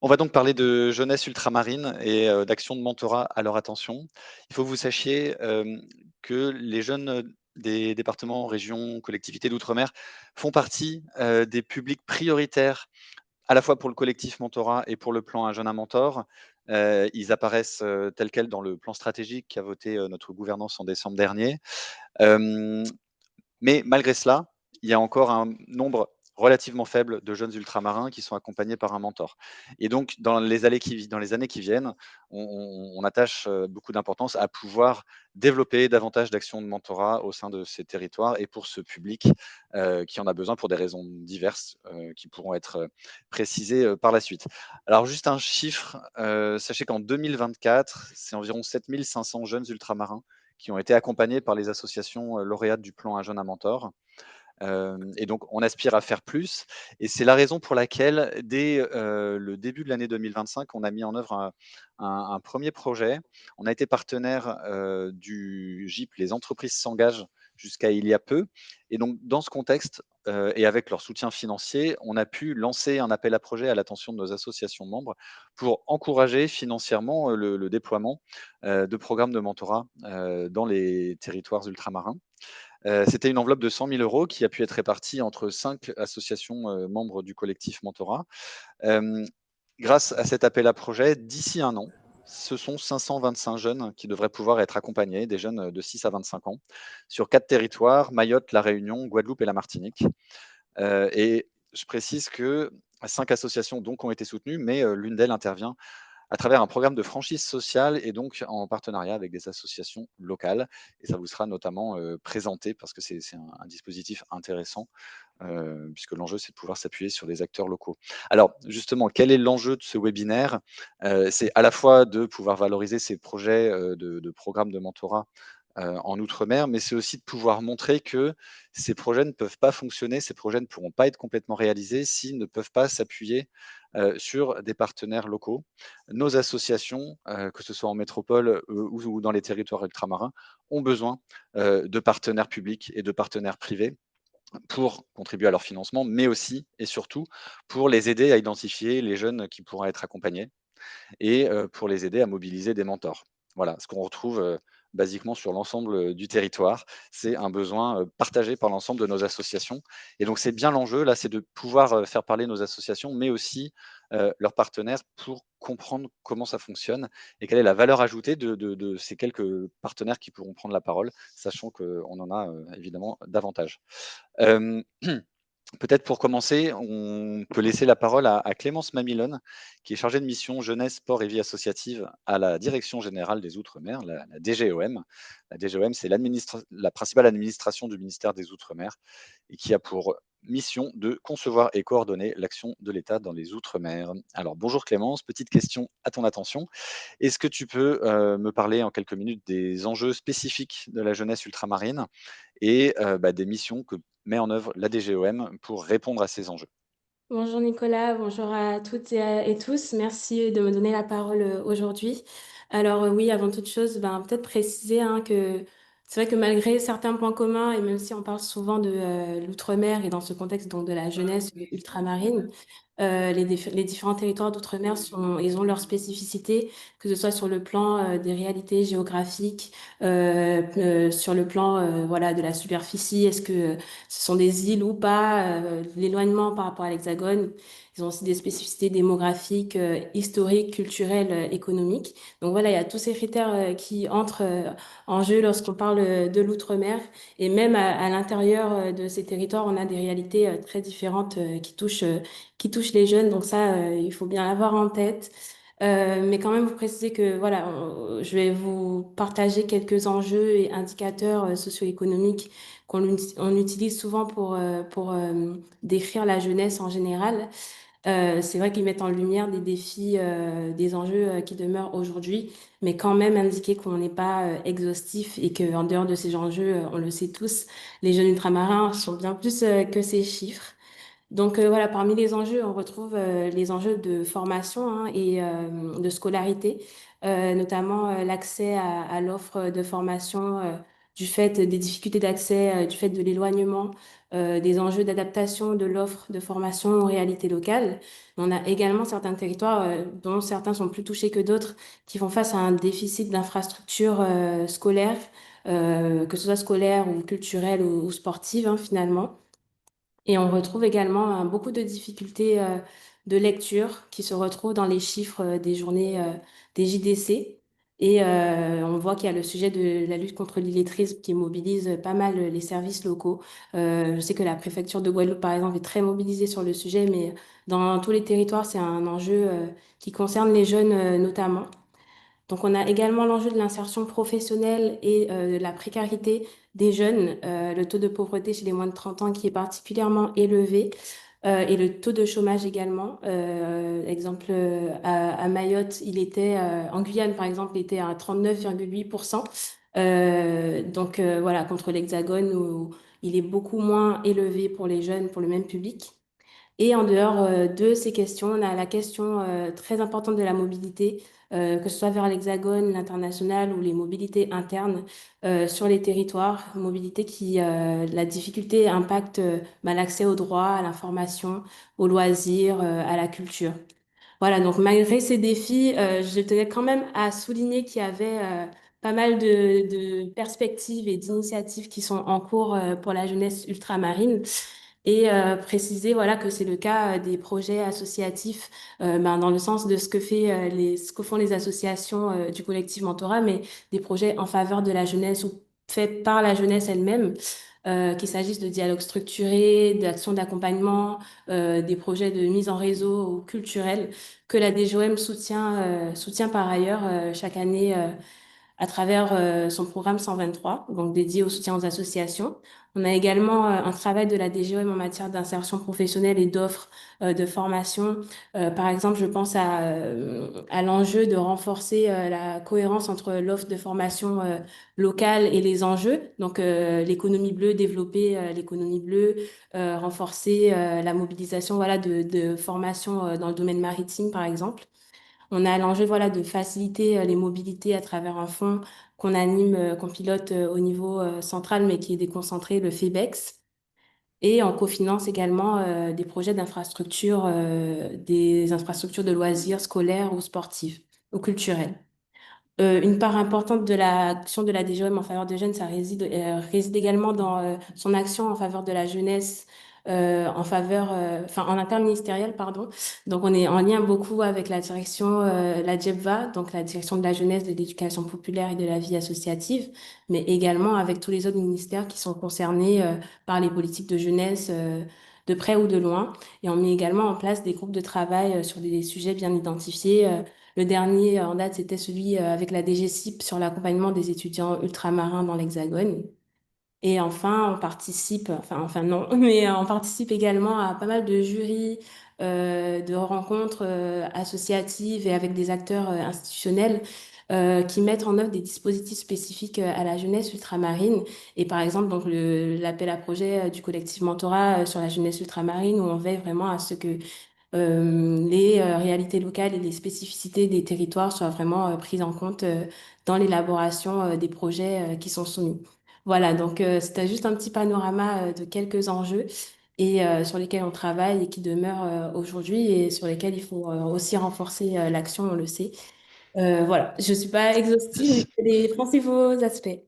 On va donc parler de jeunesse ultramarine et d'actions de mentorat à leur attention. Il faut que vous sachiez, que les jeunes, des départements, régions, collectivités d'outre-mer font partie, des publics prioritaires, à la fois pour le collectif mentorat et pour le plan Un jeune, un mentor. Ils apparaissent, tels quels dans le plan stratégique qu'a voté, notre gouvernance en décembre dernier. Hem Mais malgré cela, il y a encore un nombre relativement faible de jeunes ultramarins qui sont accompagnés par un mentor. Et donc dans les années qui viennent, on attache, beaucoup d'importance à pouvoir développer davantage d'actions de mentorat au sein de ces territoires et pour ce public, qui en a besoin pour des raisons diverses, qui pourront être, précisées, par la suite. Alors juste un chiffre, sachez qu'en 2024, c'est environ 7 500 jeunes ultramarins qui ont été accompagnés par les associations, lauréates du plan Un jeune, un mentor. Et donc on aspire à faire plus et c'est la raison pour laquelle dès, le début de l'année 2025, on a mis en œuvre un 1er projet. On a été partenaire, du GIP Les entreprises s'engagent jusqu'à il y a peu et donc dans ce contexte, et avec leur soutien financier, on a pu lancer un appel à projets à l'attention de nos associations membres pour encourager financièrement, le déploiement, de programmes de mentorat, dans les territoires ultramarins. C'était une enveloppe de 100 000 € qui a pu être répartie entre 5 associations, membres du collectif mentorat. Hem, Grâce à cet appel à projet, d'ici un an, ce sont 525 jeunes qui devraient pouvoir être accompagnés, des jeunes, de 6 à 25 ans, sur 4 territoires: Mayotte, La Réunion, Guadeloupe et la Martinique. Et je précise que 5 associations donc ont été soutenues, mais l'une d'elles intervient à travers un programme de franchise sociale et donc en partenariat avec des associations locales et ça vous sera notamment, présenté parce que c'est un dispositif intéressant, puisque l'enjeu, c'est de pouvoir s'appuyer sur des acteurs locaux. Alors justement, quel est l'enjeu de ce webinaire? C'est à la fois de pouvoir valoriser ces projets, de programmes de mentorat, en outre-mer, mais c'est aussi de pouvoir montrer que ces projets ne peuvent pas fonctionner, ces projets ne pourront pas être complètement réalisés s'ils ne peuvent pas s'appuyer, sur des partenaires locaux. Nos associations, que ce soit en métropole, ou dans les territoires ultramarins, ont besoin, de partenaires publics et de partenaires privés pour contribuer à leur financement, mais aussi et surtout pour les aider à identifier les jeunes qui pourraient être accompagnés et pour les aider à mobiliser des mentors. Voilà, ce qu'on retrouve, basiquement sur l'ensemble, du territoire. C'est un besoin, partagé par l'ensemble de nos associations et donc c'est bien l'enjeu là, c'est de pouvoir, faire parler nos associations, mais aussi, leurs partenaires pour comprendre comment ça fonctionne et quelle est la valeur ajoutée de ces quelques partenaires qui pourront prendre la parole, sachant qu'on en a, évidemment davantage. Hem Peut-être pour commencer, on peut laisser la parole à Clémence Mamilone, qui est chargée de mission jeunesse, sport et vie associative à la Direction générale des Outre-mer, la DGOM. La DGOM, c'est la principale administration du ministère des Outre-mer et qui a pour mission de concevoir et coordonner l'action de l'État dans les Outre-mer. Alors bonjour Clémence, petite question à ton attention. Est-ce que tu peux me parler en quelques minutes des enjeux spécifiques de la jeunesse ultramarine et des missions que met en œuvre la DGOM pour répondre à ces enjeux? Bonjour Nicolas, bonjour à toutes et tous. Merci de me donner la parole aujourd'hui. Alors oui, avant toute chose, peut-être préciser que c'est vrai que malgré certains points communs, et même si on parle souvent de l'outre-mer et dans ce contexte donc de la jeunesse ultramarine, les différents territoires d'outre-mer ils ont leurs spécificités, que ce soit sur le plan des réalités géographiques, sur le plan voilà, de la superficie, est-ce que ce sont des îles ou pas, l'éloignement par rapport à l'Hexagone. Ils ont aussi des spécificités démographiques, historiques, culturelles, économiques. Donc voilà, il y a tous ces critères qui entrent en jeu lorsqu'on parle de l'outre-mer. Et même à l'intérieur de ces territoires, on a des réalités très différentes qui touchent les jeunes. Donc ça, il faut bien l'avoir en tête. Mais quand même, vous préciser que voilà, je vais vous partager quelques enjeux et indicateurs socio-économiques on utilise souvent pour décrire la jeunesse en général. C'est vrai qu'ils mettent en lumière des défis, des enjeux qui demeurent aujourd'hui, mais quand même indiquer qu'on n'est pas exhaustif et qu'en dehors de ces enjeux, on le sait tous, les jeunes ultramarins sont bien plus que ces chiffres. Donc voilà, parmi les enjeux, on retrouve les enjeux de formation et de scolarité, notamment l'accès à l'offre de formation du fait des difficultés d'accès, du fait de l'éloignement, des enjeux d'adaptation de l'offre de formation aux réalités locales. On a également certains territoires, dont certains sont plus touchés que d'autres, qui font face à un déficit d'infrastructures scolaires, que ce soit scolaires ou culturelles ou sportives, hein, finalement. Et on retrouve également beaucoup de difficultés de lecture qui se retrouvent dans les chiffres des journées des JDC. Et on voit qu'il y a le sujet de la lutte contre l'illettrisme qui mobilise pas mal les services locaux. Je sais que la préfecture de Guadeloupe, par exemple, est très mobilisée sur le sujet, mais dans tous les territoires, c'est un enjeu qui concerne les jeunes notamment. Donc, on a également l'enjeu de l'insertion professionnelle et de la précarité des jeunes, le taux de pauvreté chez les moins de 30 ans qui est particulièrement élevé, et le taux de chômage également. Exemple, à Mayotte, en Guyane par exemple, il était à 39,8%. Donc voilà, contre l'Hexagone où il est beaucoup moins élevé pour les jeunes, pour le même public. Et en dehors de ces questions, on a la question très importante de la mobilité, que ce soit vers l'Hexagone, l'international ou les mobilités internes sur les territoires. Mobilité la difficulté impacte l'accès aux droits, à l'information, aux loisirs, à la culture. Voilà, donc malgré ces défis, je tenais quand même à souligner qu'il y avait pas mal de perspectives et d'initiatives qui sont en cours pour la jeunesse ultramarine et préciser voilà que c'est le cas des projets associatifs dans le sens de ce que font les associations du collectif Mentorat, mais des projets en faveur de la jeunesse ou faits par la jeunesse elle-même. Qu'il s'agisse de dialogue structuré, d'actions d'accompagnement, des projets de mise en réseau ou culturels que la DGOM soutient par ailleurs chaque année à travers son programme 123, donc dédié au soutien aux associations. On a également un travail de la DGOM en matière d'insertion professionnelle et d'offres de formation. Par exemple, je pense à l'enjeu de renforcer la cohérence entre l'offre de formation locale et les enjeux. Donc, l'économie bleue, développer l'économie bleue, renforcer la mobilisation voilà, de formations dans le domaine maritime, par exemple. On a l'enjeu voilà, de faciliter les mobilités à travers un fonds qu'on anime, qu'on pilote au niveau central, mais qui est déconcentré, le FEBEX. Et on cofinance également des projets d'infrastructures, des infrastructures de loisirs scolaires ou sportives ou culturelles. Une part importante de l'action de la DGOM en faveur des jeunes, réside également dans son action en faveur de la jeunesse, en interministériel, pardon. Donc, on est en lien beaucoup avec la direction, la DJEBVA, donc la direction de la jeunesse, de l'éducation populaire et de la vie associative, mais également avec tous les autres ministères qui sont concernés par les politiques de jeunesse, de près ou de loin. Et on met également en place des groupes de travail sur des sujets bien identifiés. Le dernier en date, c'était celui avec la DGCIP sur l'accompagnement des étudiants ultramarins dans l'Hexagone. Et enfin, enfin non, mais on participe également à pas mal de jurys, de rencontres associatives et avec des acteurs institutionnels qui mettent en œuvre des dispositifs spécifiques à la jeunesse ultramarine. Et par exemple, donc l'appel à projet du collectif Mentorat sur la jeunesse ultramarine, où on veille vraiment à ce que les réalités locales et les spécificités des territoires soient vraiment prises en compte dans l'élaboration des projets qui sont soumis. Voilà, donc c'était juste un petit panorama de quelques enjeux et sur lesquels on travaille et qui demeurent aujourd'hui et sur lesquels il faut aussi renforcer l'action, on le sait. Voilà, je suis pas exhaustive, mais Merci. c'est les principaux aspects.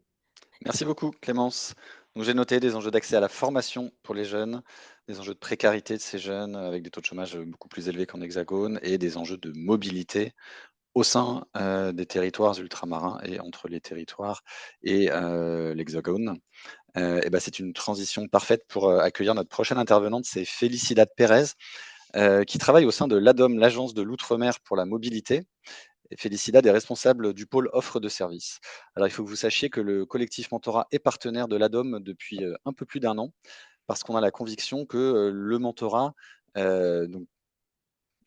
Merci beaucoup Clémence. Donc j'ai noté des enjeux d'accès à la formation pour les jeunes, des enjeux de précarité de ces jeunes avec des taux de chômage beaucoup plus élevés qu'en Hexagone et des enjeux de mobilité au sein des territoires ultramarins et entre les territoires et l'Hexagone. Et bah, c'est une transition parfaite pour accueillir notre prochaine intervenante, c'est Felicidad Pérez, qui travaille au sein de l'ADOM, l'Agence de l'Outre-mer pour la mobilité. Et Félicidad est responsable du pôle offre de services. Alors, il faut que vous sachiez que le collectif Mentorat est partenaire de l'ADOM depuis un peu plus d'un an, parce qu'on a la conviction que le mentorat donc,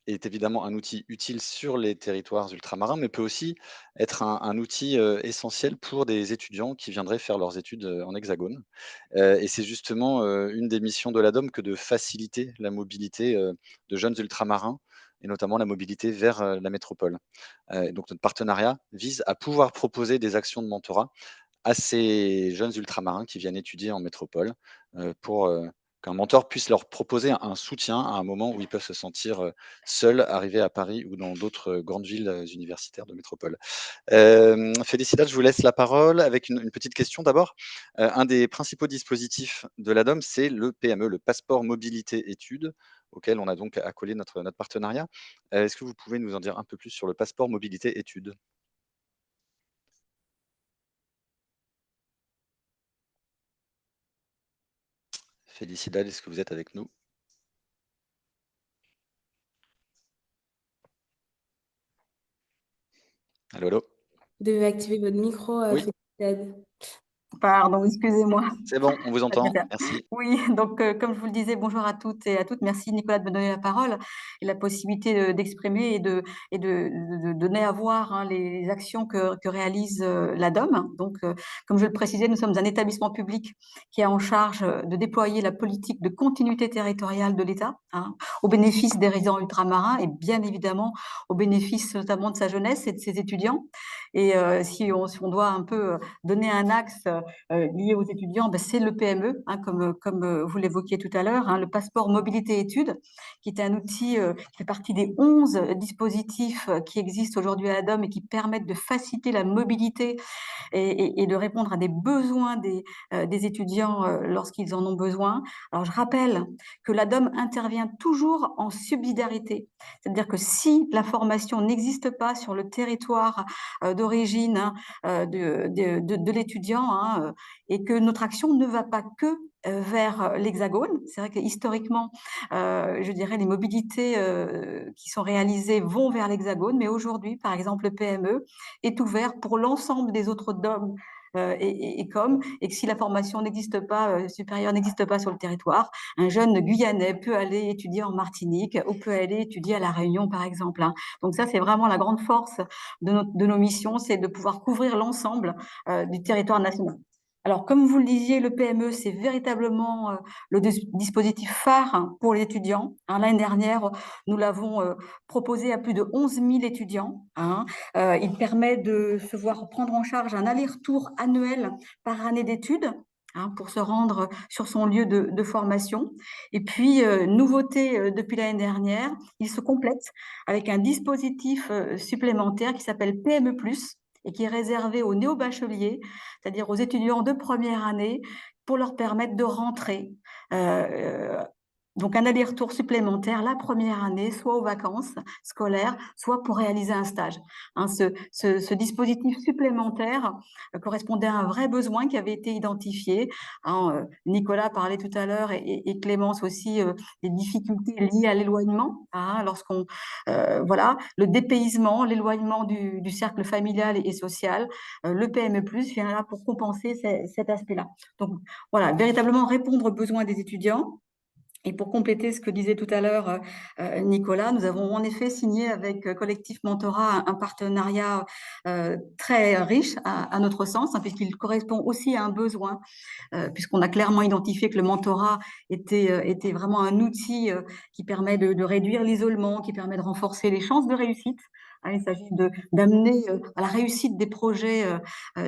est évidemment un outil utile sur les territoires ultramarins, mais peut aussi être un outil essentiel pour des étudiants qui viendraient faire leurs études en Hexagone. Et c'est justement une des missions de l'ADOM que de faciliter la mobilité de jeunes ultramarins et notamment la mobilité vers la métropole. Donc notre partenariat vise à pouvoir proposer des actions de mentorat à ces jeunes ultramarins qui viennent étudier en métropole, pour, qu'un mentor puisse leur proposer un soutien à un moment où ils peuvent se sentir, seuls, arrivés à Paris ou dans d'autres, grandes villes, universitaires de métropole. Félicia, je vous laisse la parole avec une petite question d'abord. Un des principaux dispositifs de l'ADOM, c'est le PME, le passeport mobilité études, auquel on a donc accolé notre partenariat. Est-ce que vous pouvez nous en dire un peu plus sur le passeport mobilité études? Félicidad, est-ce que vous êtes avec nous? Allô, allô? Vous devez activer votre micro, Oui, Felicia. Pardon, excusez-moi. c'est bon, on vous Pas bien entend. faire. Merci. Oui, donc comme je vous le disais, bonjour à toutes et à toutes. Merci Nicolas de me donner la parole et la possibilité d'exprimer et de donner à voir hein, les actions que réalise l'ADOM. Donc, comme je le précisais, nous sommes un établissement public qui est en charge de déployer la politique de continuité territoriale de l'État hein, au bénéfice des résidents ultramarins et bien évidemment au bénéfice notamment de sa jeunesse et de ses étudiants. Et si on doit un peu donner un axe liés aux étudiants, ben, c'est le PME, hein, comme vous l'évoquiez tout à l'heure, hein, le passeport mobilité études, qui est un outil qui fait partie des 11 dispositifs qui existent aujourd'hui à l'ADOM et qui permettent de faciliter la mobilité et de répondre à des besoins des étudiants lorsqu'ils en ont besoin. Alors, je rappelle que l'ADOM intervient toujours en subsidiarité, c'est-à-dire que si la formation n'existe pas sur le territoire d'origine hein, de l'étudiant hein, et que notre action ne va pas que vers l'Hexagone. C'est vrai que historiquement, je dirais, les mobilités qui sont réalisées vont vers l'Hexagone, mais aujourd'hui, par exemple, le PME est ouvert pour l'ensemble des autres DOM et comme, et que si la formation n'existe pas, supérieure n'existe pas sur le territoire, un jeune Guyanais peut aller étudier en Martinique ou peut aller étudier à La Réunion, par exemple. Hein. Donc ça, c'est vraiment la grande force de nos missions, c'est de pouvoir couvrir l'ensemble du territoire national. Alors, comme vous le disiez, le PME, c'est véritablement le dispositif phare hein, pour les étudiants. Hein, l'année dernière, nous l'avons proposé à plus de 11 000 étudiants. Hein. Il permet de se voir prendre en charge un aller-retour annuel par année d'études. Hein, pour se rendre sur son lieu de formation. Et puis, nouveauté depuis l'année dernière, il se complète avec un dispositif supplémentaire qui s'appelle PME+, et qui est réservé aux néo-bacheliers, c'est-à-dire aux étudiants de première année, pour leur permettre de rentrer. Euh, donc un aller-retour supplémentaire la première année, soit aux vacances scolaires, soit pour réaliser un stage. Hein, ce dispositif supplémentaire correspondait à un vrai besoin qui avait été identifié. Hein, Nicolas parlait tout à l'heure et Clémence aussi des difficultés liées à l'éloignement. Hein, lorsqu'on voilà, le dépaysement, l'éloignement du cercle familial et social, le PME+ vient là pour compenser cet aspect-là. Donc voilà, véritablement répondre aux besoins des étudiants. Et pour compléter ce que disait tout à l'heure Nicolas, nous avons en effet signé avec Collectif Mentorat un partenariat très riche à notre sens, hein, puisqu'il correspond aussi à un besoin, puisqu'on a clairement identifié que le mentorat était vraiment un outil qui permet de réduire l'isolement, qui permet de renforcer les chances de réussite. Hein, il s'agit d'amener à la réussite des projets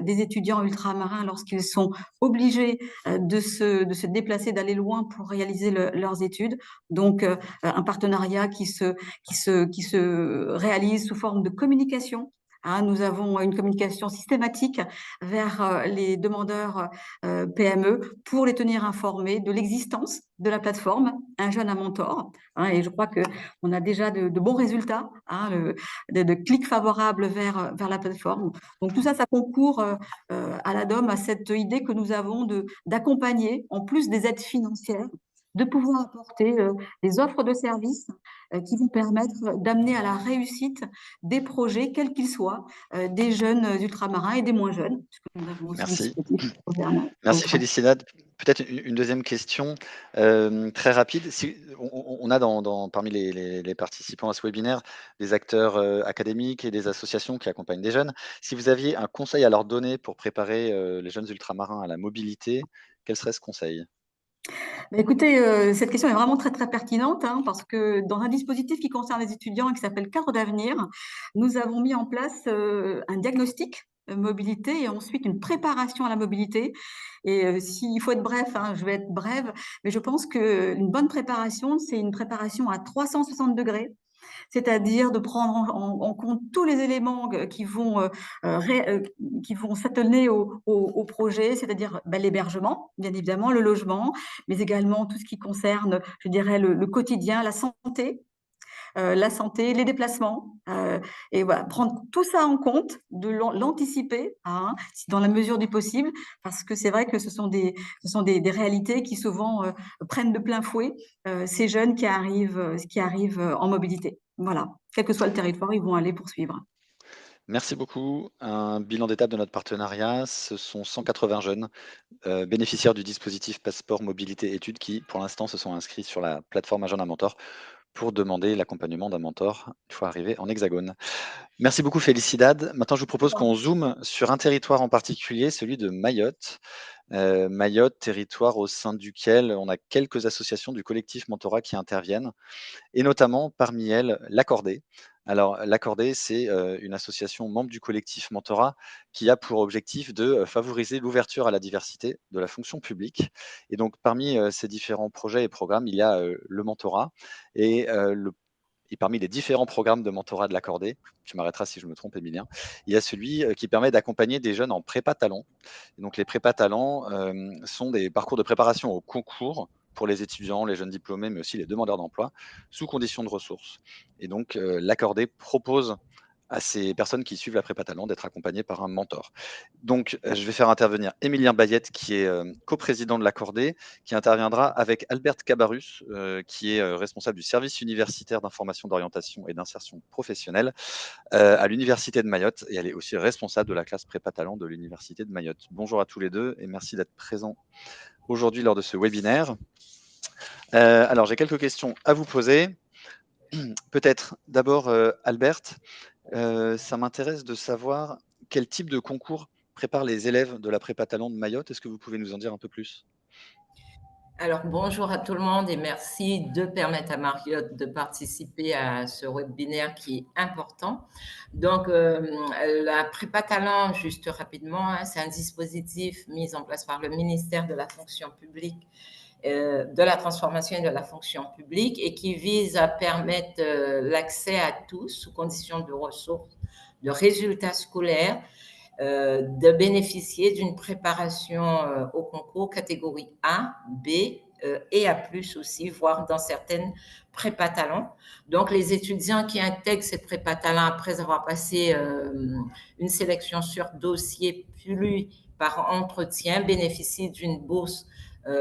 des étudiants ultramarins lorsqu'ils sont obligés de se déplacer, d'aller loin pour réaliser leurs études. Donc, un partenariat qui se réalise sous forme de communication. Hein, nous avons une communication systématique vers les demandeurs PME pour les tenir informés de l'existence de la plateforme Un jeune, un mentor. Hein, et je crois qu'on a déjà de bons résultats, hein, de clics favorables vers la plateforme. Donc tout ça, ça concourt à l'ADOM à cette idée que nous avons d'accompagner, en plus des aides financières, de pouvoir apporter des offres de services qui vont permettre d'amener à la réussite des projets, quels qu'ils soient, des jeunes ultramarins et des moins jeunes, puisque nous avons aussi des Merci. dispositifs gouvernants. Merci Félicidad. Peut-être une 2e question, très rapide. Si on a parmi les participants à ce webinaire, des acteurs, académiques et des associations qui accompagnent des jeunes. Si vous aviez un conseil à leur donner pour préparer, les jeunes ultramarins à la mobilité, quel serait ce conseil? Bah, écoutez, cette question est vraiment très, très pertinente, hein, parce que dans un dispositif qui concerne les étudiants et qui s'appelle Cadre d'avenir, nous avons mis en place un diagnostic mobilité et ensuite une préparation à la mobilité. Et s'il faut être bref, hein, je vais être brève, mais je pense qu'une bonne préparation, c'est une préparation à 360°, c'est-à-dire de prendre en compte tous les éléments qui vont s'atteler au projet, c'est-à-dire l'hébergement, bien évidemment, le logement, mais également tout ce qui concerne, je dirais, le quotidien, la santé, les déplacements, et voilà, prendre tout ça en compte, de l'anticiper, hein, dans la mesure du possible, parce que c'est vrai que ce sont des réalités qui souvent prennent de plein fouet ces jeunes qui arrivent en mobilité. Voilà, quel que soit le territoire, ils vont aller poursuivre. Merci beaucoup. Un bilan d'étape de notre partenariat, ce sont 180 jeunes bénéficiaires du dispositif Passeport Mobilité Études qui, pour l'instant, se sont inscrits sur la plateforme Agenda Mentor pour demander l'accompagnement d'un mentor une fois arrivés en Hexagone. Merci beaucoup Félicidad. Maintenant, je vous propose qu'on zoome sur un territoire en particulier, celui de Mayotte. Mayotte, territoire au sein duquel on a quelques associations du collectif Mentorat qui interviennent, et notamment parmi elles l'Accordé. Alors l'Accordé, c'est une association membre du collectif Mentorat qui a pour objectif de favoriser l'ouverture à la diversité de la fonction publique. Et donc parmi ces différents projets et programmes, il y a le mentorat et parmi les différents programmes de mentorat de l'Accordé, tu m'arrêteras si je me trompe, Emilien, il y a celui qui permet d'accompagner des jeunes en prépa talent. Et donc les prépa talents sont des parcours de préparation au concours pour les étudiants, les jeunes diplômés, mais aussi les demandeurs d'emploi, sous conditions de ressources. Et donc l'Accordé propose à ces personnes qui suivent la prépa talent d'être accompagnées par un mentor. Donc, je vais faire intervenir Émilien Bayette, qui est coprésident de l'Accordé, qui interviendra avec Albert Cabarus, qui est responsable du service universitaire d'information, d'orientation et d'insertion professionnelle à l'Université de Mayotte. Et elle est aussi responsable de la classe prépa talent de l'Université de Mayotte. Bonjour à tous les deux et merci d'être présents aujourd'hui lors de ce webinaire. Alors, j'ai quelques questions à vous poser. Peut-être d'abord, Albert, ça m'intéresse de savoir quel type de concours préparent les élèves de la prépa talent de Mayotte. Est-ce que vous pouvez nous en dire un peu plus? Alors, bonjour à tout le monde et merci de permettre à Mariotte de participer à ce webinaire qui est important. Donc, la prépa talent, juste rapidement, hein, c'est un dispositif mis en place par le ministère de la fonction publique, de la transformation et de la fonction publique et qui vise à permettre l'accès à tous sous conditions de ressources, de résultats scolaires, de bénéficier d'une préparation au concours catégorie A, B et A+, aussi, voire dans certaines prépa talents. Donc, les étudiants qui intègrent cette prépa talent après avoir passé une sélection sur dossier puis par entretien bénéficient d'une bourse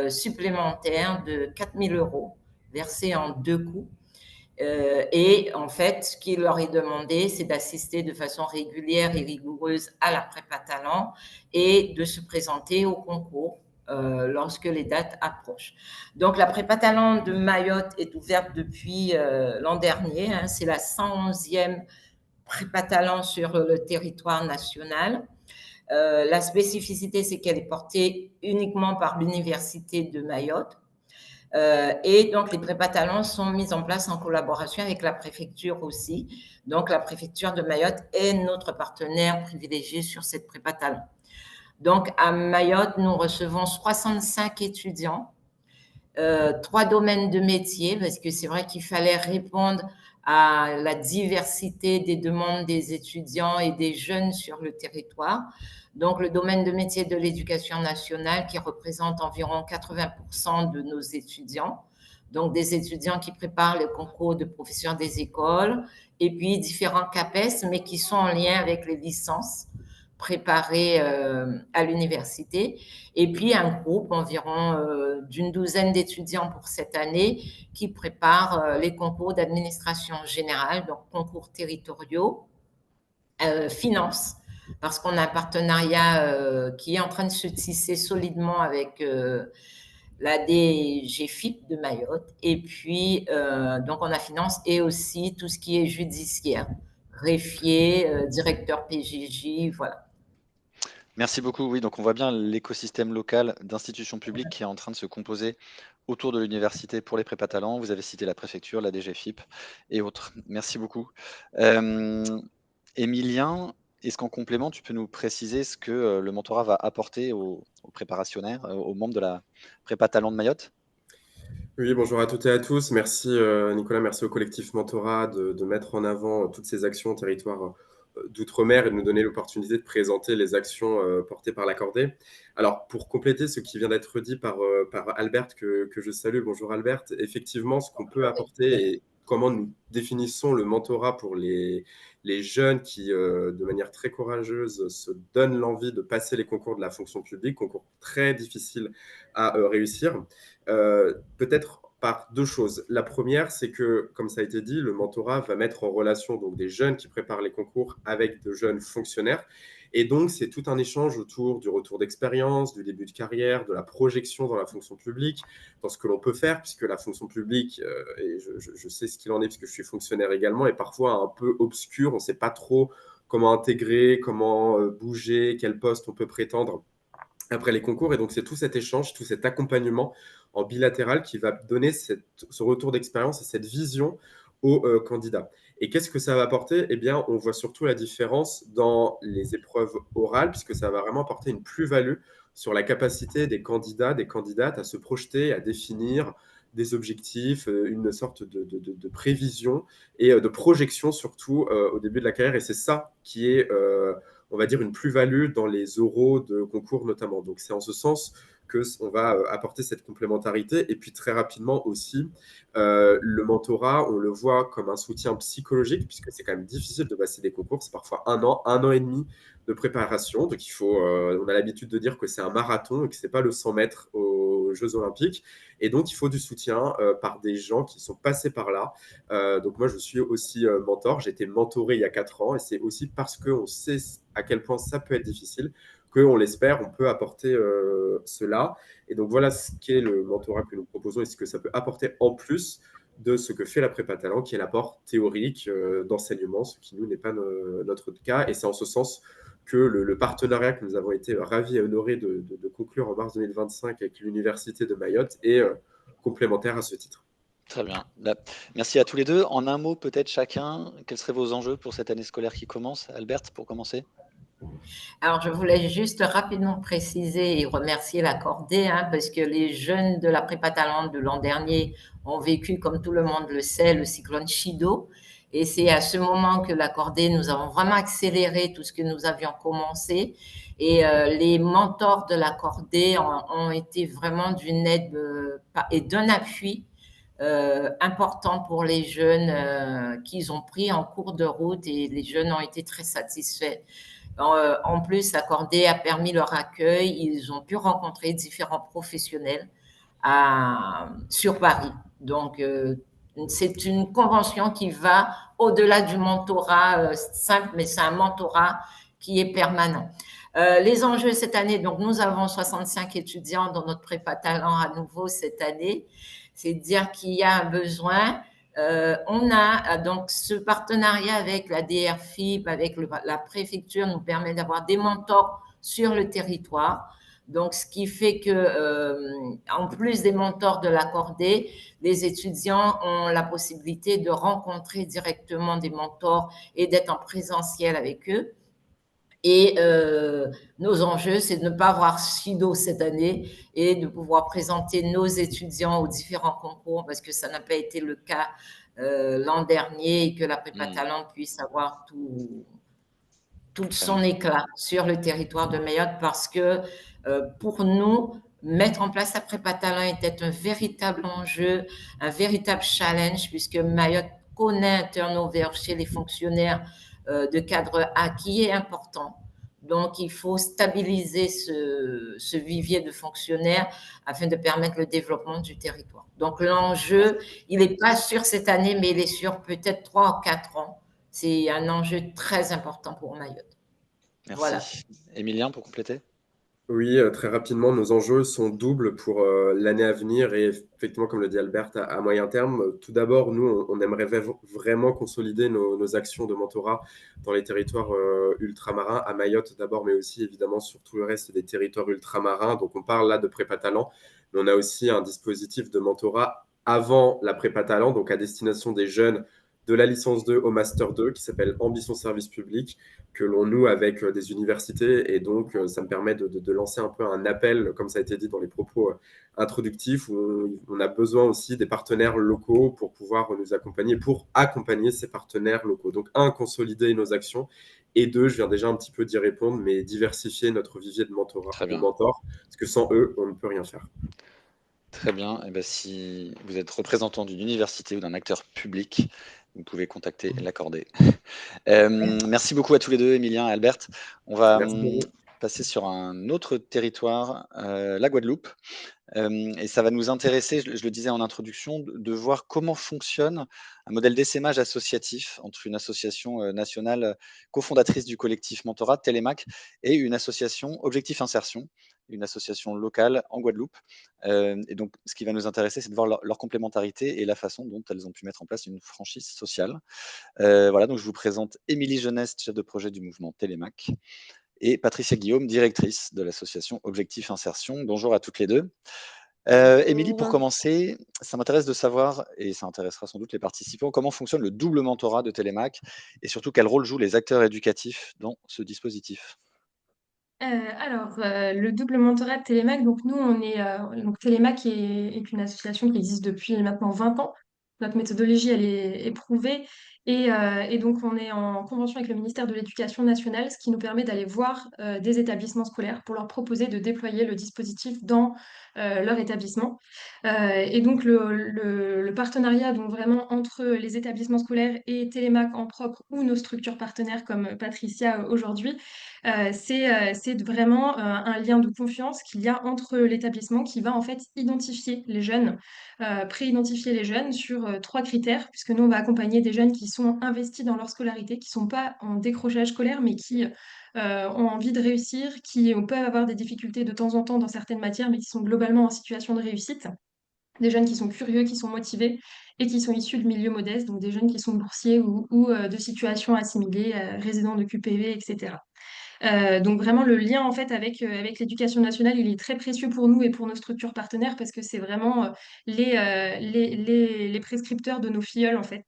supplémentaire de 4 000 € versée en 2 coups. Et en fait, ce qui leur est demandé, c'est d'assister de façon régulière et rigoureuse à la prépa talent et de se présenter au concours lorsque les dates approchent. Donc, la prépa talent de Mayotte est ouverte depuis l'an dernier. Hein, c'est la 111e prépa talent sur le territoire national. La spécificité, c'est qu'elle est portée uniquement par l'Université de Mayotte. Et donc, les prépa talents sont mises en place en collaboration avec la préfecture aussi. Donc, la préfecture de Mayotte est notre partenaire privilégié sur cette prépa talent. Donc, à Mayotte, nous recevons 65 étudiants, 3 domaines de métiers, parce que c'est vrai qu'il fallait répondre à la diversité des demandes des étudiants et des jeunes sur le territoire. Donc, le domaine de métier de l'éducation nationale qui représente environ 80% de nos étudiants. Donc, des étudiants qui préparent le concours de professeurs des écoles et puis différents CAPES, mais qui sont en lien avec les licences préparées à l'université. Et puis, un groupe environ d'une douzaine d'étudiants pour cette année qui préparent les concours d'administration générale, donc concours territoriaux, finance, parce qu'on a un partenariat qui est en train de se tisser solidement avec la DGFIP de Mayotte. Et puis, donc, on a finance et aussi tout ce qui est judiciaire, greffier, directeur PJJ, voilà. Merci beaucoup. Oui, donc on voit bien l'écosystème local d'institutions publiques qui est en train de se composer autour de l'université pour les prépa talents. Vous avez cité la préfecture, la DGFIP et autres. Merci beaucoup. Émilien, Est-ce qu'en complément, tu peux nous préciser ce que le mentorat va apporter aux préparationnaires, aux membres de la prépa Talent de Mayotte? Oui, bonjour à toutes et à tous. Merci Nicolas, merci au collectif Mentorat de mettre en avant toutes ces actions au territoire d'outre-mer et de nous donner l'opportunité de présenter les actions portées par l'Accordé. Alors, pour compléter ce qui vient d'être dit par Albert, que je salue, bonjour Albert, effectivement, ce qu'on peut apporter et comment nous définissons le mentorat pour les jeunes qui, de manière très courageuse, se donnent l'envie de passer les concours de la fonction publique, concours très difficiles à réussir. Peut-être par deux choses. La première, c'est que, comme ça a été dit, le mentorat va mettre en relation donc, des jeunes qui préparent les concours avec de jeunes fonctionnaires. Et donc, c'est tout un échange autour du retour d'expérience, du début de carrière, de la projection dans la fonction publique, dans ce que l'on peut faire, puisque la fonction publique, et je sais ce qu'il en est, puisque je suis fonctionnaire également, est parfois un peu obscure. On ne sait pas trop comment intégrer, comment bouger, quel poste on peut prétendre après les concours. Et donc, c'est tout cet échange, tout cet accompagnement en bilatéral qui va donner ce retour d'expérience et cette vision aux candidats. Et qu'est-ce que ça va apporter? Eh bien, on voit surtout la différence dans les épreuves orales, puisque ça va vraiment apporter une plus-value sur la capacité des candidats, des candidates à se projeter, à définir des objectifs, une sorte de prévision et de projection surtout au début de la carrière. Et c'est ça qui est on va dire, une plus-value dans les oraux de concours notamment. Donc, c'est en ce sens qu'on va apporter cette complémentarité. Et puis, très rapidement aussi, le mentorat, on le voit comme un soutien psychologique, puisque c'est quand même difficile de passer des concours. C'est parfois un an et demi de préparation. Donc, on a l'habitude de dire que c'est un marathon et que ce n'est pas le 100 mètres aux Jeux Olympiques. Et donc, il faut du soutien par des gens qui sont passés par là. Donc, moi, je suis aussi mentor. J'ai été mentoré il y a 4 ans. Et c'est aussi parce qu'on sait à quel point ça peut être difficile qu'on l'espère, on peut apporter cela. Et donc, voilà ce qu'est le mentorat que nous proposons et ce que ça peut apporter en plus de ce que fait la prépa talent, qui est l'apport théorique d'enseignement, ce qui, nous, n'est pas notre cas. Et c'est en ce sens que le partenariat que nous avons été ravis et honorés de conclure en mars 2025 avec l'Université de Mayotte est complémentaire à ce titre. Très bien. Merci à tous les deux. En un mot, peut-être chacun, quels seraient vos enjeux pour cette année scolaire qui commence? Albert, pour commencer. Alors, je voulais juste rapidement préciser et remercier l'Accordé, parce que les jeunes de la prépa talent de l'an dernier ont vécu, comme tout le monde le sait, le cyclone Chido. Et c'est à ce moment que l'Accordé, nous avons vraiment accéléré tout ce que nous avions commencé. Et les mentors de l'Accordé ont été vraiment d'une aide et d'un appui important pour les jeunes qu'ils ont pris en cours de route, et les jeunes ont été très satisfaits. En plus, l'Accordé a permis leur accueil. Ils ont pu rencontrer différents professionnels sur Paris. Donc, c'est une convention qui va au-delà du mentorat simple, mais c'est un mentorat qui est permanent. Les enjeux cette année, donc nous avons 65 étudiants dans notre prépa talent à nouveau cette année. C'est dire qu'il y a un besoin. On a donc ce partenariat avec la DRFIP, avec la préfecture, nous permet d'avoir des mentors sur le territoire. Donc, ce qui fait que, en plus des mentors de l'Accordé, les étudiants ont la possibilité de rencontrer directement des mentors et d'être en présentiel avec eux. Et nos enjeux, c'est de ne pas avoir Chido cette année et de pouvoir présenter nos étudiants aux différents concours, parce que ça n'a pas été le cas l'an dernier, et que la prépa talent puisse avoir tout son éclat sur le territoire de Mayotte, parce que pour nous, mettre en place la prépa talent était un véritable enjeu, un véritable challenge, puisque Mayotte connaît un turnover chez les fonctionnaires de cadre A qui est important. Donc, il faut stabiliser ce vivier de fonctionnaires afin de permettre le développement du territoire. Donc, l'enjeu, il n'est pas sur cette année, mais il est sur peut-être 3 ou 4 ans. C'est un enjeu très important pour Mayotte. Merci. Voilà. Émilien, pour compléter? Oui, très rapidement, nos enjeux sont doubles pour l'année à venir et effectivement, comme le dit Albert, à moyen terme. Tout d'abord, nous, on aimerait vraiment consolider nos actions de mentorat dans les territoires ultramarins, à Mayotte d'abord, mais aussi évidemment sur tout le reste des territoires ultramarins. Donc, on parle là de prépa talent, mais on a aussi un dispositif de mentorat avant la prépa talent, donc à destination des jeunes de la licence 2 au master 2 qui s'appelle Ambition Service Public, que l'on noue avec des universités. Et donc, ça me permet de lancer un peu un appel, comme ça a été dit dans les propos introductifs, où on a besoin aussi des partenaires locaux pour pouvoir nous accompagner, pour accompagner ces partenaires locaux. Donc, un, consolider nos actions. Et deux, je viens déjà un petit peu d'y répondre, mais diversifier notre vivier de mentorat, Très de bien. mentors, parce que sans eux, on ne peut rien faire. Très bien. Et ben, si vous êtes représentant d'une université ou d'un acteur public, vous pouvez contacter l'Accordé. Merci beaucoup à tous les deux, Emilien et Albert. On va Merci beaucoup. passer sur un autre territoire, la Guadeloupe. Et ça va nous intéresser, je le disais en introduction, de voir comment fonctionne un modèle d'essaimage associatif entre une association nationale cofondatrice du collectif Mentorat, Télémac, et une association Objectif Insertion, une association locale en Guadeloupe. Et donc, ce qui va nous intéresser, c'est de voir leur complémentarité et la façon dont elles ont pu mettre en place une franchise sociale. Voilà, donc je vous présente Émilie Jeunesse, chef de projet du mouvement Télémac, et Patricia Guillaume, directrice de l'association Objectif Insertion. Bonjour à toutes les deux. Émilie, pour commencer, ça m'intéresse de savoir, et ça intéressera sans doute les participants, comment fonctionne le double mentorat de Télémac et surtout quel rôle jouent les acteurs éducatifs dans ce dispositif. Le double mentorat de Télémac, donc nous, donc Télémac est une association qui existe depuis maintenant 20 ans. Notre méthodologie, elle est éprouvée et donc on est en convention avec le ministère de l'Éducation nationale, ce qui nous permet d'aller voir des établissements scolaires pour leur proposer de déployer le dispositif dans leur établissement. Et donc le partenariat donc vraiment entre les établissements scolaires et Télémac en propre ou nos structures partenaires comme Patricia aujourd'hui, c'est vraiment un lien de confiance qu'il y a entre l'établissement qui va en fait identifier les jeunes, pré-identifier les jeunes sur 3 critères, puisque nous, on va accompagner des jeunes qui sont investis dans leur scolarité, qui ne sont pas en décrochage scolaire, mais qui ont envie de réussir, qui peuvent avoir des difficultés de temps en temps dans certaines matières, mais qui sont globalement en situation de réussite. Des jeunes qui sont curieux, qui sont motivés et qui sont issus de milieux modestes, donc des jeunes qui sont boursiers ou de situations assimilées, résidents de QPV, etc. Donc vraiment le lien en fait avec l'éducation nationale, il est très précieux pour nous et pour nos structures partenaires parce que c'est vraiment les prescripteurs de nos filleuls en fait.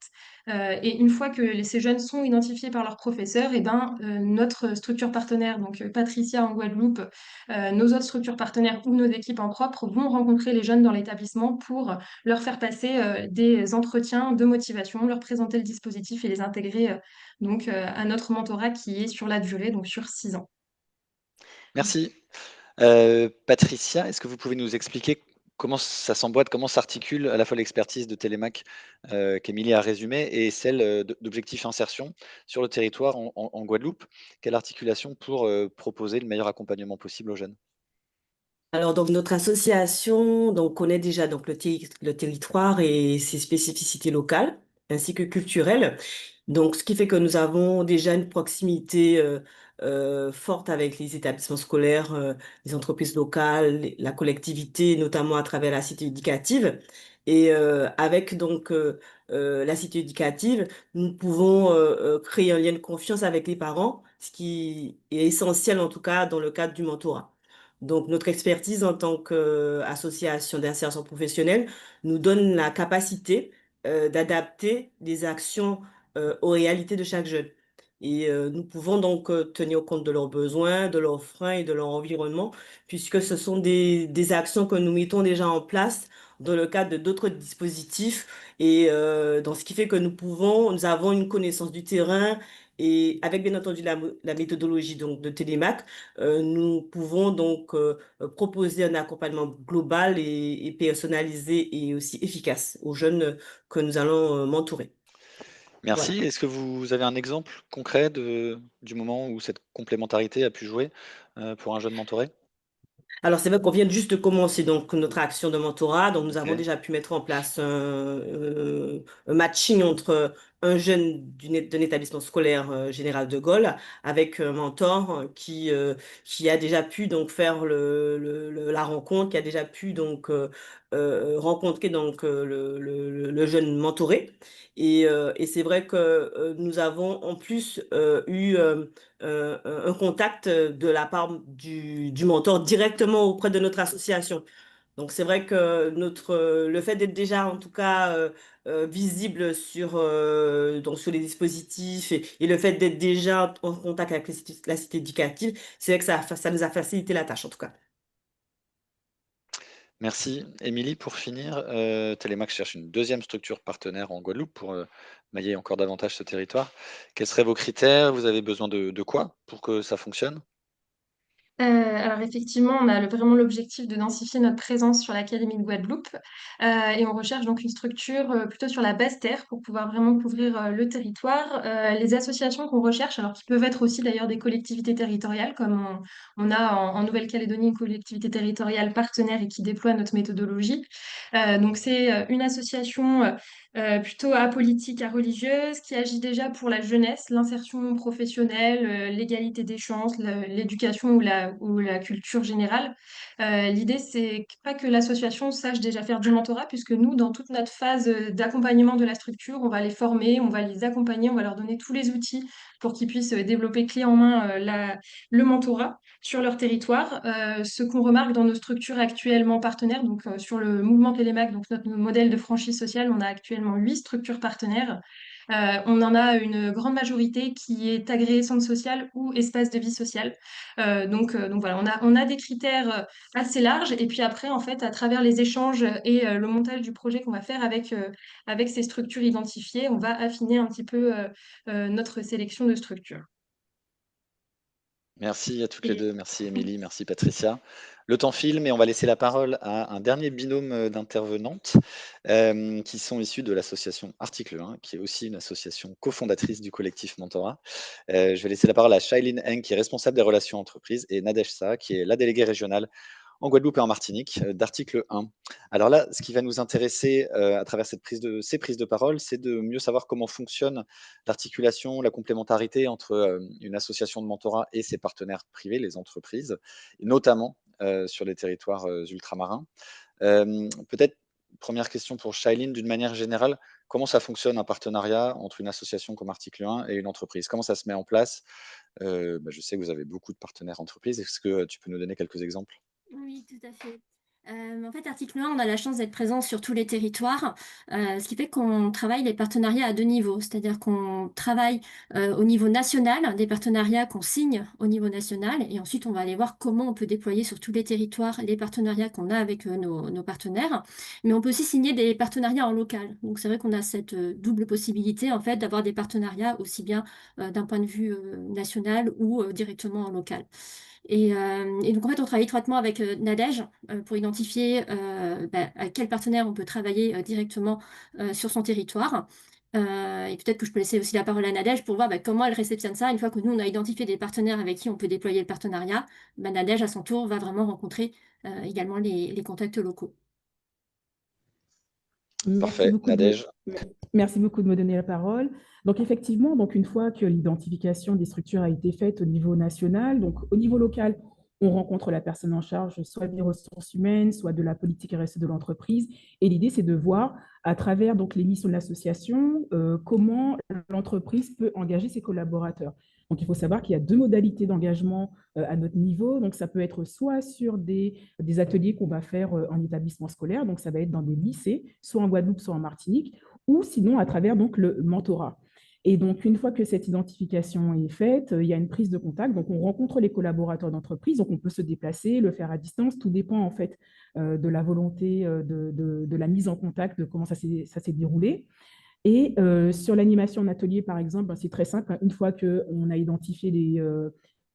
Et une fois que ces jeunes sont identifiés par leurs professeurs, et ben notre structure partenaire, donc Patricia en Guadeloupe, nos autres structures partenaires ou nos équipes en propre vont rencontrer les jeunes dans l'établissement pour leur faire passer des entretiens de motivation, leur présenter le dispositif et les intégrer donc à notre mentorat qui est sur la durée, donc sur 6 ans. Merci. Patricia, est-ce que vous pouvez nous expliquer comment ça s'emboîte, comment s'articule à la fois l'expertise de Télémac qu'Émilie a résumée et celle d'Objectif Insertion sur le territoire en Guadeloupe? Quelle articulation pour proposer le meilleur accompagnement possible aux jeunes? Alors, donc, notre association donc, connaît déjà donc, le territoire et ses spécificités locales ainsi que culturelles. Donc, ce qui fait que nous avons déjà une proximité forte avec les établissements scolaires, les entreprises locales, la collectivité, notamment à travers la cité éducative. Et avec donc la cité éducative, nous pouvons créer un lien de confiance avec les parents, ce qui est essentiel en tout cas dans le cadre du mentorat. Donc, notre expertise en tant qu'association d'insertion professionnelle nous donne la capacité d'adapter des actions aux réalités de chaque jeune. Et nous pouvons donc tenir compte de leurs besoins, de leurs freins et de leur environnement, puisque ce sont des actions que nous mettons déjà en place dans le cadre de d'autres dispositifs. Et dans ce qui fait que nous avons une connaissance du terrain et avec bien entendu la méthodologie donc, de Télémac, nous pouvons donc proposer un accompagnement global et personnalisé et aussi efficace aux jeunes que nous allons mentorer. Voilà. Merci. Est-ce que vous avez un exemple concret du moment où cette complémentarité a pu jouer pour un jeune mentoré? Alors, c'est vrai qu'on vient juste de commencer donc notre action de mentorat. Donc, nous avons Ok. déjà pu mettre en place un matching entre un jeune d'un établissement scolaire général de Gaulle avec un mentor qui a déjà pu donc faire la rencontre, qui a déjà pu donc rencontrer donc le jeune mentoré. Et c'est vrai que nous avons en plus eu un contact de la part du mentor directement auprès de notre association. Donc, c'est vrai que le fait d'être déjà, en tout cas, visible donc sur les dispositifs et le fait d'être déjà en contact avec la cité éducative, c'est vrai que ça nous a facilité la tâche, en tout cas. Merci. Émilie, pour finir, Télémac cherche une deuxième structure partenaire en Guadeloupe pour, mailler encore davantage ce territoire. Quels seraient vos critères? Vous avez besoin de quoi pour que ça fonctionne? Alors effectivement, on a vraiment l'objectif de densifier notre présence sur l'Académie de Guadeloupe et on recherche donc une structure plutôt sur la basse terre pour pouvoir vraiment couvrir le territoire. Les associations qu'on recherche, alors qui peuvent être aussi d'ailleurs des collectivités territoriales, comme on a en Nouvelle-Calédonie une collectivité territoriale partenaire et qui déploie notre méthodologie. Donc c'est une association plutôt apolitique, religieuse, qui agit déjà pour la jeunesse, l'insertion professionnelle, l'égalité des chances, l'éducation ou la culture générale. L'idée, c'est pas que l'association sache déjà faire du mentorat, puisque nous, dans toute notre phase d'accompagnement de la structure, on va les former, on va les accompagner, on va leur donner tous les outils pour qu'ils puissent développer clé en main le mentorat sur leur territoire. Ce qu'on remarque dans nos structures actuellement partenaires, donc sur le mouvement Télémac, donc notre modèle de franchise sociale, on a actuellement 8 structures partenaires. On en a une grande majorité qui est agréée centre social ou espace de vie sociale. Donc voilà, on a des critères assez larges. Et puis après, en fait, à travers les échanges et le montage du projet qu'on va faire avec ces structures identifiées, on va affiner un petit peu notre sélection de structures. Merci à toutes les Et 2. Merci Émilie, merci Patricia. Le temps file, mais on va laisser la parole à un dernier binôme, d'intervenantes, qui sont issues de l'association Article 1, qui est aussi une association cofondatrice du collectif Mentorat. Je vais laisser la parole à Shailene Heng, qui est responsable des relations entreprises, et Nadège Sa, qui est la déléguée régionale en Guadeloupe et en Martinique, d'Article 1. Alors là, ce qui va nous intéresser, à travers ces prises de parole, c'est de mieux savoir comment fonctionne l'articulation, la complémentarité entre, une association de mentorat et ses partenaires privés, les entreprises, et notamment, sur les territoires, ultramarins. Peut-être, première question pour Shailene, d'une manière générale, comment ça fonctionne un partenariat entre une association comme Article 1 et une entreprise? Comment ça se met en place? Je sais que vous avez beaucoup de partenaires entreprises. Est-ce que tu peux nous donner quelques exemples? Oui, tout à fait. En fait, Article 1, on a la chance d'être présent sur tous les territoires, ce qui fait qu'on travaille les partenariats à deux niveaux, c'est-à-dire qu'on travaille au niveau national, des partenariats qu'on signe au niveau national, et ensuite on va aller voir comment on peut déployer sur tous les territoires les partenariats qu'on a avec nos partenaires. Mais on peut aussi signer des partenariats en local. Donc c'est vrai qu'on a cette double possibilité en fait d'avoir des partenariats aussi bien d'un point de vue national ou directement en local. Et donc, en fait, on travaille étroitement avec Nadège pour identifier à quel partenaire on peut travailler directement sur son territoire. Et peut-être que je peux laisser aussi la parole à Nadège pour voir comment elle réceptionne ça. Une fois que nous, on a identifié des partenaires avec qui on peut déployer le partenariat, Nadège, à son tour, va vraiment rencontrer également les contacts locaux. Parfait, Nadège. Merci beaucoup de me donner la parole. Donc effectivement, donc une fois que l'identification des structures a été faite au niveau national, donc au niveau local, on rencontre la personne en charge, soit des ressources humaines, soit de la politique RSE de l'entreprise. Et l'idée, c'est de voir, à travers donc les missions de l'association, comment l'entreprise peut engager ses collaborateurs. Donc il faut savoir qu'il y a deux modalités d'engagement à notre niveau. Donc ça peut être soit sur des ateliers qu'on va faire en établissement scolaire, donc ça va être dans des lycées, soit en Guadeloupe, soit en Martinique, ou sinon à travers donc le mentorat. Et donc, une fois que cette identification est faite, il y a une prise de contact. Donc, on rencontre les collaborateurs d'entreprise. Donc, on peut se déplacer, le faire à distance. Tout dépend en fait de la volonté de la mise en contact, de comment ça s'est déroulé. Et sur l'animation en atelier, par exemple, c'est très simple. Une fois qu'on a identifié les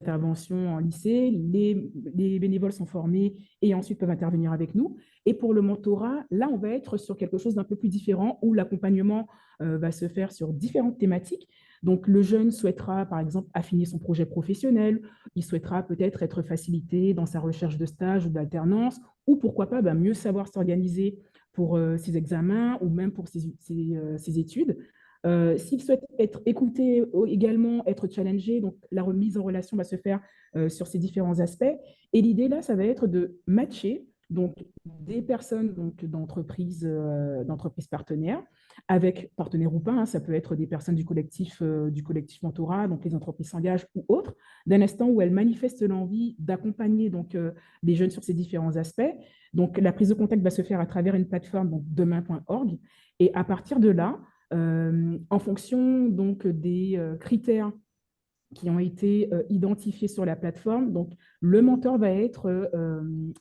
interventions en lycée, les bénévoles sont formés et ensuite peuvent intervenir avec nous. Et pour le mentorat, là, on va être sur quelque chose d'un peu plus différent où l'accompagnement va se faire sur différentes thématiques. Donc, le jeune souhaitera, par exemple, affiner son projet professionnel. Il souhaitera peut-être être facilité dans sa recherche de stage ou d'alternance, ou pourquoi pas mieux savoir s'organiser pour ses examens ou même pour ses études. S'il souhaite être écouté également, être challengé, donc la remise en relation va se faire sur ces différents aspects. Et l'idée là, ça va être de matcher donc, des personnes d'entreprises partenaires avec partenaires ou pas, hein, ça peut être des personnes du collectif mentorat, donc les entreprises s'engagent ou autres, d'un instant où elles manifestent l'envie d'accompagner donc les jeunes sur ces différents aspects. Donc la prise de contact va se faire à travers une plateforme, donc demain.org, et à partir de là, en fonction donc des critères qui ont été identifiés sur la plateforme. Donc, le mentor va être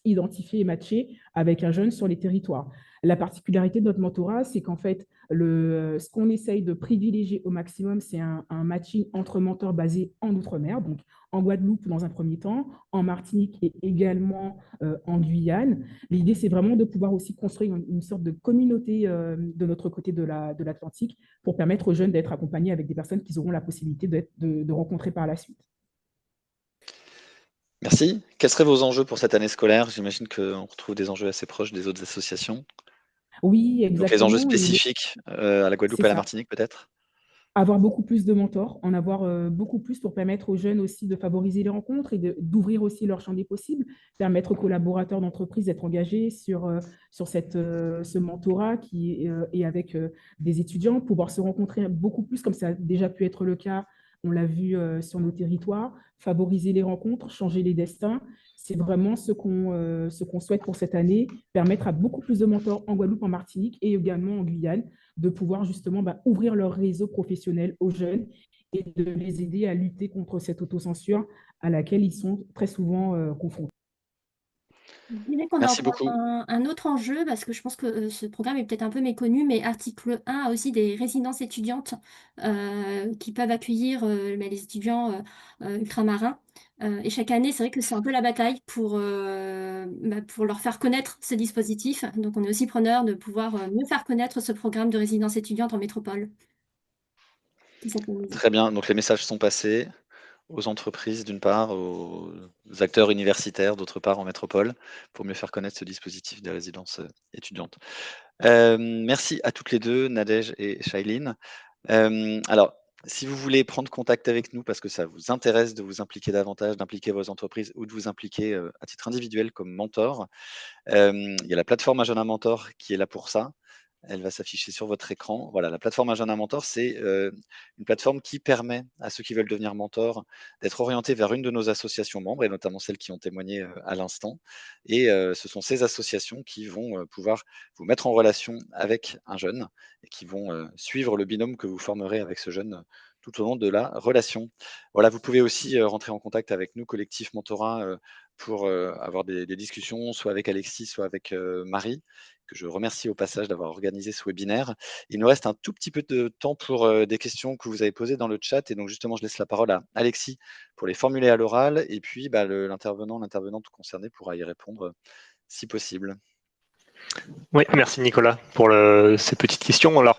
identifié et matché avec un jeune sur les territoires. La particularité de notre mentorat, c'est qu'en fait, ce qu'on essaye de privilégier au maximum, c'est un matching entre mentors basés en Outre-mer, donc en Guadeloupe dans un premier temps, en Martinique et également en Guyane. L'idée, c'est vraiment de pouvoir aussi construire une sorte de communauté de notre côté de l'Atlantique pour permettre aux jeunes d'être accompagnés avec des personnes qu'ils auront la possibilité de rencontrer par la suite. Merci. Quels seraient vos enjeux pour cette année scolaire? J'imagine qu'on retrouve des enjeux assez proches des autres associations. Oui, Donc les enjeux exactement. spécifiques à la Guadeloupe C'est et à la ça. Martinique peut-être? Avoir beaucoup plus de mentors, en avoir beaucoup plus pour permettre aux jeunes aussi de favoriser les rencontres et d'ouvrir aussi leur champ des possibles, permettre aux collaborateurs d'entreprise d'être engagés sur ce mentorat et avec des étudiants, pouvoir se rencontrer beaucoup plus, comme ça a déjà pu être le cas, on l'a vu sur nos territoires, favoriser les rencontres, changer les destins. C'est vraiment ce qu'on souhaite pour cette année, permettre à beaucoup plus de mentors en Guadeloupe, en Martinique et également en Guyane de pouvoir justement ouvrir leur réseau professionnel aux jeunes et de les aider à lutter contre cette autocensure à laquelle ils sont très souvent confrontés. Je dirais qu'on a Merci encore beaucoup. un autre enjeu, parce que je pense que ce programme est peut-être un peu méconnu, mais article 1 a aussi des résidences étudiantes qui peuvent accueillir les étudiants ultramarins. Et chaque année, c'est vrai que c'est un peu la bataille pour leur faire connaître ce dispositif. Donc on est aussi preneur de pouvoir mieux faire connaître ce programme de résidence étudiante en métropole. C'est ça qu'on nous dit. Très bien. Donc les messages sont passés aux entreprises d'une part, aux acteurs universitaires d'autre part en métropole, pour mieux faire connaître ce dispositif des résidences étudiantes. Merci à toutes les deux, Nadège et Shailene. Alors, si vous voulez prendre contact avec nous parce que ça vous intéresse de vous impliquer davantage, d'impliquer vos entreprises ou de vous impliquer à titre individuel comme mentor, il y a la plateforme Agenda Mentor qui est là pour ça. Elle va s'afficher sur votre écran. Voilà, la plateforme Agenda Mentor, c'est une plateforme qui permet à ceux qui veulent devenir mentors d'être orientés vers une de nos associations membres, et notamment celles qui ont témoigné à l'instant. Et ce sont ces associations qui vont pouvoir vous mettre en relation avec un jeune et qui vont suivre le binôme que vous formerez avec ce jeune tout au long de la relation. Voilà, vous pouvez aussi rentrer en contact avec nous, Collectif Mentorat, pour avoir des discussions, soit avec Alexis, soit avec Marie, que je remercie au passage d'avoir organisé ce webinaire. Il nous reste un tout petit peu de temps pour des questions que vous avez posées dans le chat. Et donc, justement, je laisse la parole à Alexis pour les formuler à l'oral. Et puis, l'intervenante concernée pourra y répondre si possible. Oui, merci Nicolas pour ces petites questions. Alors,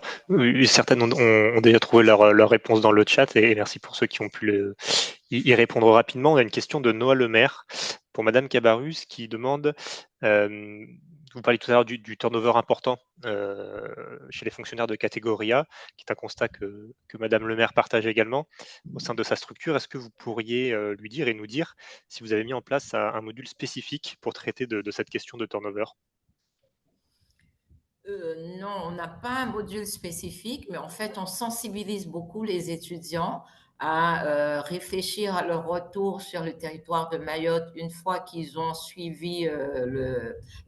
certaines ont déjà trouvé leur réponse dans le chat et merci pour ceux qui ont pu y répondre rapidement. On a une question de Noah Lemaire pour Madame Cabarrus qui demande, vous parliez tout à l'heure du turnover important chez les fonctionnaires de catégorie A, qui est un constat que Madame Lemaire partage également au sein de sa structure. Est-ce que vous pourriez lui dire et nous dire si vous avez mis en place un module spécifique pour traiter de cette question de turnover? Non, on n'a pas un module spécifique, mais en fait, on sensibilise beaucoup les étudiants à réfléchir à leur retour sur le territoire de Mayotte une fois qu'ils ont suivi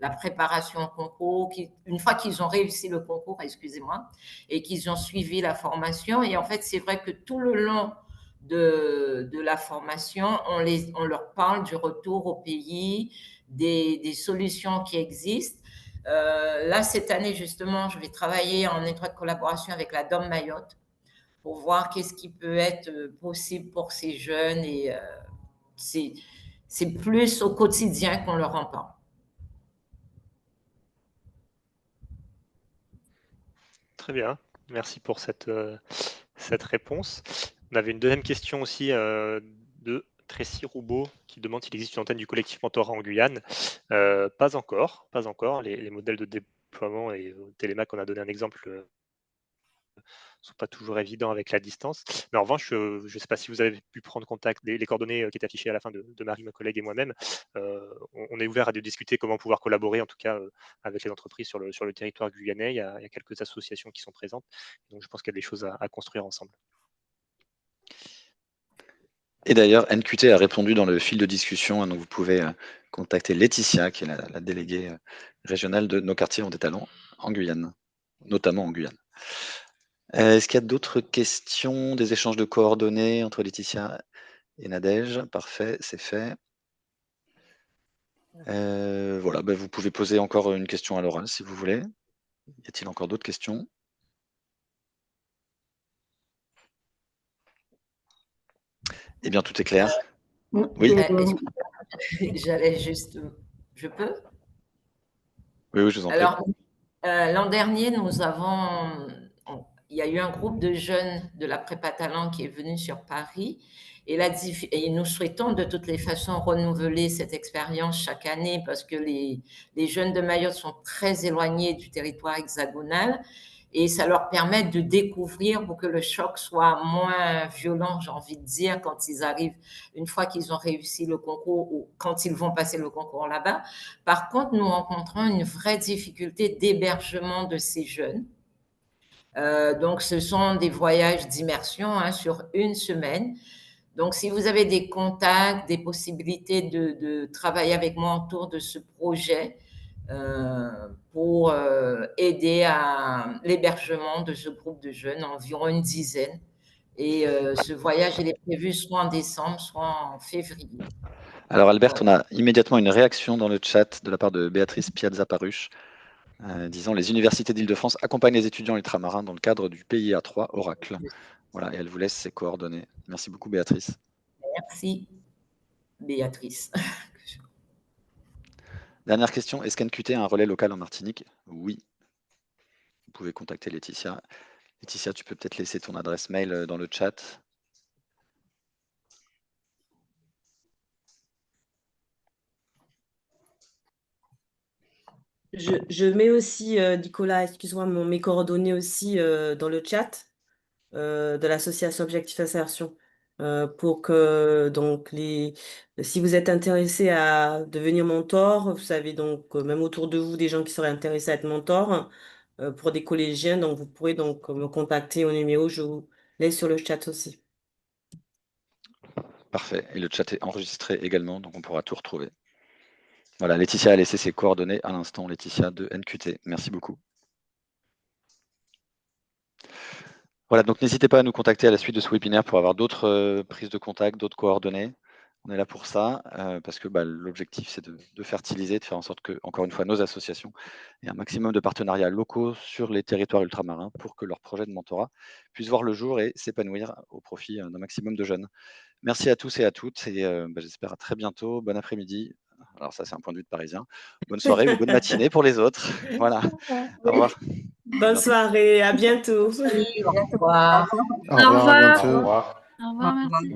la préparation au concours, une fois qu'ils ont réussi le concours, excusez-moi, et qu'ils ont suivi la formation. Et en fait, c'est vrai que tout le long de la formation, on leur parle du retour au pays, des solutions qui existent. Là, cette année, justement, je vais travailler en étroite collaboration avec la DOM Mayotte pour voir qu'est-ce qui peut être possible pour ces jeunes. Et c'est plus au quotidien qu'on leur en parle. Très bien, merci pour cette réponse. On avait une deuxième question aussi de Tracy Roubaud qui demande s'il existe une antenne du collectif Mentorat en Guyane. Pas encore. Les modèles de déploiement et Télémac, on a donné un exemple sont pas toujours évidents avec la distance. Mais en revanche, je ne sais pas si vous avez pu prendre contact, les coordonnées qui étaient affichées à la fin de Marie, ma collègue et moi-même. On est ouvert à discuter comment pouvoir collaborer, en tout cas avec les entreprises sur le territoire guyanais. Il y a quelques associations qui sont présentes. Donc je pense qu'il y a des choses à construire ensemble. Et d'ailleurs, NQT a répondu dans le fil de discussion, donc vous pouvez contacter Laetitia, qui est la déléguée régionale de Nos quartiers ont des talents en Guyane, notamment en Guyane. Est-ce qu'il y a d'autres questions, des échanges de coordonnées entre Laetitia et Nadège? Parfait, c'est fait. Voilà, vous pouvez poser encore une question à l'oral si vous voulez. Y a-t-il encore d'autres questions? Eh bien, tout est clair. Oui. J'allais juste... Je peux? Oui, je vous en prie. Alors, l'an dernier, il y a eu un groupe de jeunes de la prépa talent qui est venu sur Paris et nous souhaitons de toutes les façons renouveler cette expérience chaque année parce que les jeunes de Mayotte sont très éloignés du territoire hexagonal et ça leur permet de découvrir pour que le choc soit moins violent, j'ai envie de dire, quand ils arrivent, une fois qu'ils ont réussi le concours ou quand ils vont passer le concours là-bas. Par contre, nous rencontrons une vraie difficulté d'hébergement de ces jeunes. Donc, ce sont des voyages d'immersion sur une semaine. Donc, si vous avez des contacts, des possibilités de travailler avec moi autour de ce projet pour aider à l'hébergement de ce groupe de jeunes, environ une dizaine. Et ce voyage, il est prévu soit en décembre, soit en février. Alors, Albert, on a immédiatement une réaction dans le chat de la part de Béatrice Piazza-Paruche, disant « Les universités d'Île-de-France accompagnent les étudiants ultramarins dans le cadre du PIA 3 Oracle ». Voilà, et elle vous laisse ses coordonnées. Merci beaucoup, Béatrice. Merci, Béatrice. Dernière question, est-ce qu'NQT a un relais local en Martinique? Oui. Vous pouvez contacter Laetitia. Laetitia, tu peux peut-être laisser ton adresse mail dans le chat. Je mets aussi, Nicolas, excuse-moi, mes coordonnées aussi dans le chat de l'association Objectif Insertion pour que donc si vous êtes intéressé à devenir mentor, vous savez donc même autour de vous des gens qui seraient intéressés à être mentor pour des collégiens, donc vous pourrez donc me contacter au numéro, je vous laisse sur le chat aussi. Parfait, et le chat est enregistré également, donc on pourra tout retrouver. Voilà, Laetitia a laissé ses coordonnées à l'instant, Laetitia de NQT. Merci beaucoup. Voilà, donc n'hésitez pas à nous contacter à la suite de ce webinaire pour avoir d'autres prises de contact, d'autres coordonnées. On est là pour ça, parce que l'objectif, c'est de fertiliser, de faire en sorte que, encore une fois, nos associations aient un maximum de partenariats locaux sur les territoires ultramarins pour que leurs projets de mentorat puissent voir le jour et s'épanouir au profit d'un maximum de jeunes. Merci à tous et à toutes, et j'espère à très bientôt. Bon après-midi. Alors ça, c'est un point de vue de Parisien. Bonne soirée ou bonne matinée pour les autres. Voilà. Au revoir. Bonne soirée, à bientôt. Au revoir. Au revoir, à bientôt. Au revoir. Au revoir, merci.